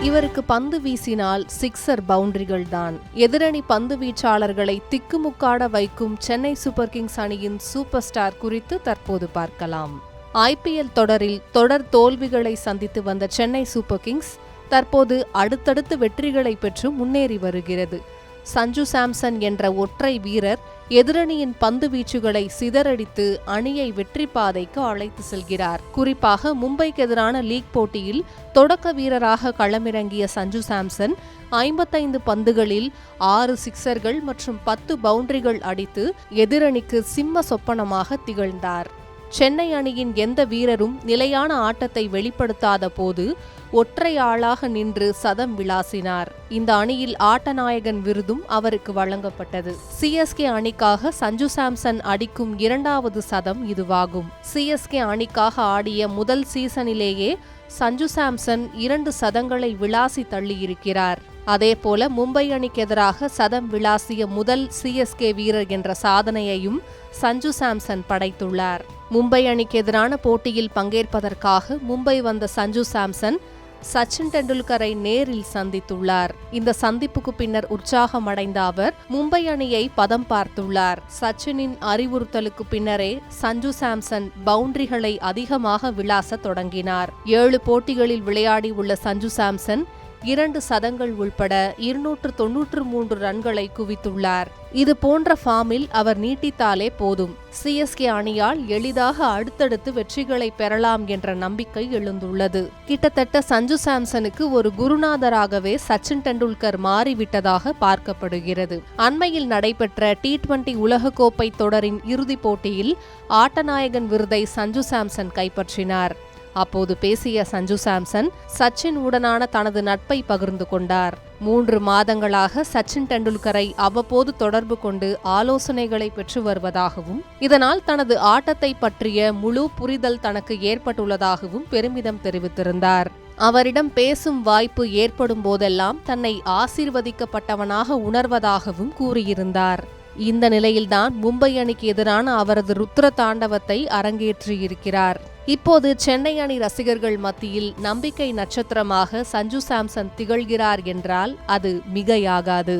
இவருக்கு பந்து வீசினால் சிக்ஸர் பவுண்டரிகள் தான். எதிரணி பந்து வீச்சாளர்களை திக்குமுக்காட வைக்கும் சென்னை சூப்பர் கிங்ஸ் அணியின் சூப்பர் ஸ்டார் குறித்து தற்போது பார்க்கலாம். IPL தொடரில் தொடர் தோல்விகளை சந்தித்து வந்த சென்னை சூப்பர் கிங்ஸ் தற்போது அடுத்தடுத்து வெற்றிகளை பெற்று முன்னேறி வருகிறது. சஞ்சு சாம்சன் என்ற ஒற்றை வீரர் எதிரணியின் பந்து வீச்சுகளை சிதறடித்து அணியை வெற்றி பாதைக்கு அழைத்து செல்கிறார். குறிப்பாக மும்பைக்கு எதிரான லீக் போட்டியில் தொடக்க வீரராக களமிறங்கிய சஞ்சு சாம்சன் 55 பந்துகளில் 6 சிக்சர்கள் மற்றும் 10 பவுண்டரிகள் அடித்து எதிரணிக்கு சிம்ம சொப்பனமாக திகழ்ந்தார். சென்னை அணியின் எந்த வீரரும் நிலையான ஆட்டத்தை வெளிப்படுத்தாத போது ஒற்றை ஆளாக நின்று சதம் விளாசினார். இந்த அணியில் ஆட்டநாயகன் விருதும் அவருக்கு வழங்கப்பட்டது. CSK அணிக்காக சஞ்சு சாம்சன் அடிக்கும் 2வது சதம் இதுவாகும். CSK அணிக்காக ஆடிய முதல் சீசனிலேயே சஞ்சு சாம்சன் 2 சதங்களை விளாசி தள்ளியிருக்கிறார். அதேபோல மும்பை அணிக்கு எதிராக சதம் விளாசிய முதல் CSK வீரர் என்ற சாதனையையும் சஞ்சு சாம்சன் படைத்துள்ளார். மும்பை அணிக்கு எதிரான போட்டியில் பங்கேற்பதற்காக மும்பை வந்த சஞ்சு சாம்சன் சச்சின் டெண்டுல்கரை நேரில் சந்தித்துள்ளார். இந்த சந்திப்புக்கு பின்னர் உற்சாகமடைந்த அவர் மும்பை அணியை பதம் பார்த்துள்ளார். சச்சினின் அறிவுறுத்தலுக்கு பின்னரே சஞ்சு சாம்சன் பவுண்டரிகளை அதிகமாக விளாச தொடங்கினார். 7 போட்டிகளில் விளையாடி உள்ள சஞ்சு சாம்சன் 2 சதங்கள் உள்பட 293 ரன்களை குவித்துள்ளார். இது போன்ற ஃபார்மில் அவர் நீட்டித்தாலே போதும், CSK அணியால் எளிதாக அடுத்தடுத்து வெற்றிகளை பெறலாம் என்ற நம்பிக்கை எழுந்துள்ளது. கிட்டத்தட்ட சஞ்சு சாம்சனுக்கு ஒரு குருநாதராகவே சச்சின் டெண்டுல்கர் மாறிவிட்டதாக பார்க்கப்படுகிறது. அண்மையில் நடைபெற்ற T20 உலகக்கோப்பை தொடரின் இறுதிப் போட்டியில் ஆட்டநாயகன் விருதை சஞ்சு சாம்சன் கைப்பற்றினார். அப்போது பேசிய சஞ்சு சாம்சன் சச்சின் உடனான தனது நட்பை பகிர்ந்து கொண்டார். 3 மாதங்களாக சச்சின் டெண்டுல்கரை அவ்வப்போது தொடர்பு கொண்டு ஆலோசனைகளை பெற்று வருவதாகவும் இதனால் தனது ஆட்டத்தை பற்றிய முழு புரிதல் தனக்கு ஏற்பட்டுள்ளதாகவும் பெருமிதம் தெரிவித்திருந்தார். அவரிடம் பேசும் வாய்ப்பு ஏற்படும் போதெல்லாம் தன்னை ஆசீர்வதிக்கப்பட்டவனாக உணர்வதாகவும் கூறியிருந்தார். இந்த நிலையில்தான் மும்பை அணிக்கு எதிரான அவரது ருத்ர தாண்டவத்தை அரங்கேற்றியிருக்கிறார். இப்போது சென்னை அணி ரசிகர்கள் மத்தியில் நம்பிக்கை நட்சத்திரமாக சஞ்சு சாம்சன் திகழ்கிறார் என்றால் அது மிகையாகாது.